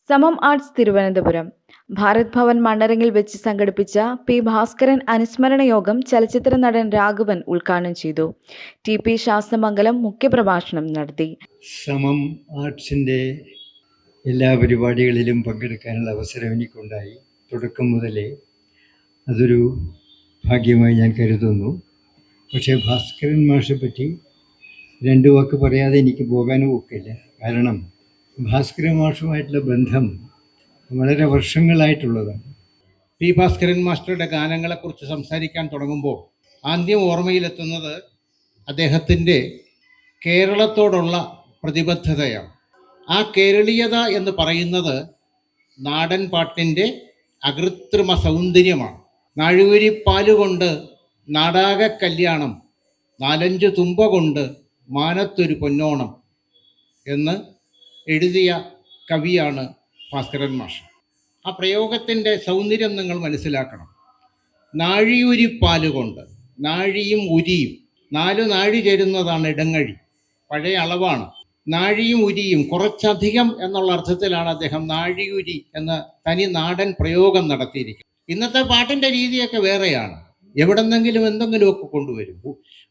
സമം ആർട്സ് തിരുവനന്തപുരം ഭാരത് ഭവൻ മണ്ണരങ്ങിൽ വെച്ച് സംഘടിപ്പിച്ച പി ഭാസ്കരൻ അനുസ്മരണ യോഗം ചലച്ചിത്ര നടൻ രാഘവൻ ഉദ്ഘാടനം ചെയ്തു. ടി.പി. ശാസ്തമംഗലം മുഖ്യപ്രഭാഷണം നടത്തി. സമം ആർട്സിൻ്റെ എല്ലാ പരിപാടികളിലും പങ്കെടുക്കാനുള്ള അവസരം എനിക്കുണ്ടായി. തുടക്കം മുതലേ അതൊരു ഭാഗ്യമായി ഞാൻ കരുതുന്നു. പക്ഷേ ഭാസ്കരൻ മാഷെ പറ്റി രണ്ട് വാക്ക് പറയാതെ എനിക്ക് പോകാനും ഒക്കില്ല. കാരണം ഭാസ്കരൻ മാഷുമായിട്ടുള്ള ബന്ധം വളരെ വർഷങ്ങളായിട്ടുള്ളതാണ്. പി ഭാസ്കരൻ മാസ്റ്ററുടെ ഗാനങ്ങളെക്കുറിച്ച് സംസാരിക്കാൻ തുടങ്ങുമ്പോൾ ആദ്യം ഓർമ്മയിലെത്തുന്നത് അദ്ദേഹത്തിൻ്റെ കേരളത്തോടുള്ള പ്രതിബദ്ധതയാണ്. ആ കേരളീയത എന്ന് പറയുന്നത് നാടൻ പാട്ടിൻ്റെ അകൃത്രിമ സൗന്ദര്യമാണ്. നാഴികുരിപ്പാലുകൊണ്ട് നാടാക കല്യാണം, 4-5 തുമ്പ കൊണ്ട് മാനത്തൊരു പൊന്നോണം എന്ന് എഴുതിയ കവിയാണ് ഭാസ്കരൻ മാഷ്. ആ പ്രയോഗത്തിൻ്റെ സൗന്ദര്യം നിങ്ങൾ മനസ്സിലാക്കണം. നാഴിയുരിപ്പാലുകൊണ്ട്, നാഴിയും ഉരിയും 4 നാഴി ചേരുന്നതാണ് ഇടങ്ങഴി, പഴയ അളവാണ്. നാഴിയും ഉരിയും കുറച്ചധികം എന്നുള്ള അർത്ഥത്തിലാണ് അദ്ദേഹം നാഴിയുരി എന്ന തനി നാടൻ പ്രയോഗം നടത്തിയിരിക്കുന്നത്. ഇന്നത്തെ പാട്ടിൻ്റെ രീതിയൊക്കെ വേറെയാണ്. എവിടെന്നെങ്കിലും എന്തെങ്കിലുമൊക്കെ കൊണ്ടുവരും.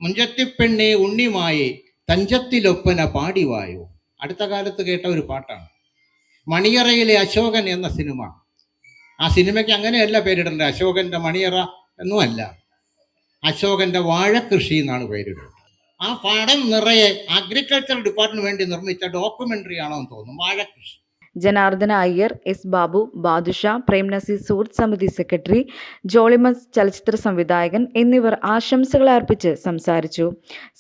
മുഞ്ചത്തിപ്പെണ്ണെ ഉണ്ണിമായെ തഞ്ചത്തിലൊപ്പന പാടിവായോ, അടുത്ത കാലത്ത് കേട്ട ഒരു പാട്ടാണ്. മണിയറയിലെ അശോകൻ എന്ന സിനിമ. ആ സിനിമയ്ക്ക് അങ്ങനെയല്ല പേരിടേണ്ടത്, അശോകൻ്റെ മണിയറ എന്നുമല്ല, അശോകൻ്റെ വാഴക്കൃഷി എന്നാണ് പേരിടുന്നത്. ആ പടം നിറയെ അഗ്രികൾച്ചർ ഡിപ്പാർട്ട്മെന്റ് വേണ്ടി നിർമ്മിച്ച ഡോക്യുമെന്ററി ആണോ എന്ന് തോന്നുന്നു, വാഴക്കൃഷി. ജനാർദ്ദന അയ്യർ, എസ് ബാബു, ബാദുഷ, പ്രേംനസീർ സുഹൃത്ത് സമിതി സെക്രട്ടറി, ജോളിമസ് ചലച്ചിത്ര സംവിധായകൻ എന്നിവർ ആശംസകൾ അർപ്പിച്ച് സംസാരിച്ചു.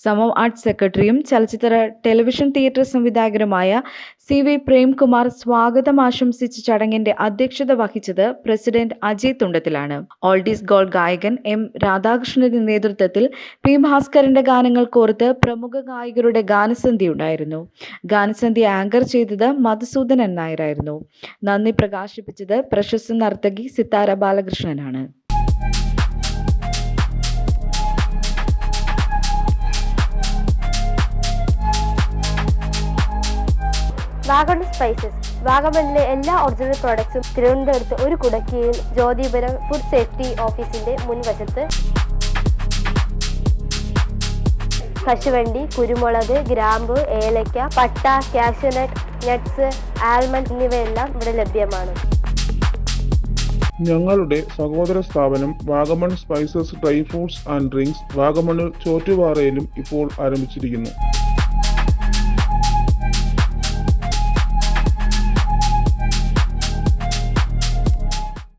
സമം ആർട്സ് സെക്രട്ടറിയും ചലച്ചിത്ര ടെലിവിഷൻ തിയേറ്റർ സംവിധായകരുമായ CV പ്രേംകുമാർ സ്വാഗതം ആശംസിച്ച ചടങ്ങിന്റെ അധ്യക്ഷത വഹിച്ചത് പ്രസിഡന്റ് അജയ് തുണ്ടത്തിലാണ്. ഓൾഡീസ് ഗോൾഡ് ഗായകൻ M. രാധാകൃഷ്ണന്റെ നേതൃത്വത്തിൽ പി ഭാസ്കരന്റെ ഗാനങ്ങൾ കോർത്ത് പ്രമുഖ ഗായകരുടെ ഗാനസന്ധ്യ ഉണ്ടായിരുന്നു. ഗാനസന്ധ്യ ആങ്കർ ചെയ്തത് മധുസൂദനൻ നായരായിരുന്നു. നന്ദി പ്രകാശിപ്പിച്ചത് പ്രശസ്ത നർത്തകി സിത്താര ബാലകൃഷ്ണനാണ്. വാഗമൺ സ്പൈസസ്. വാഗമണിലെ എല്ലാ ഒറിജിനൽ പ്രോഡക്ട്സും തിരുവനന്തപുരത്ത് ഒരു കുടക്കീഴിൽ ജ്യോതിപുരം ഫുഡ് സേഫ്റ്റി ഓഫീസിന്റെ മുൻവശത്ത്. കശുവണ്ടി, കുരുമുളക്, ഗ്രാമ്പു, ഏലക്ക, പട്ട, കാഷ്യൂനട്ട്, നട്ട്സ്, ആൽമണ്ട് എന്നിവയെല്ലാം ഇവിടെ ലഭ്യമാണ്. ഞങ്ങളുടെ സഹോദര സ്ഥാപനം Vagamon spices dry fruits and drinks വാഗമണിൽ ചോറ്റുപാറയിലും ഇപ്പോൾ ആരംഭിച്ചിരിക്കുന്നു.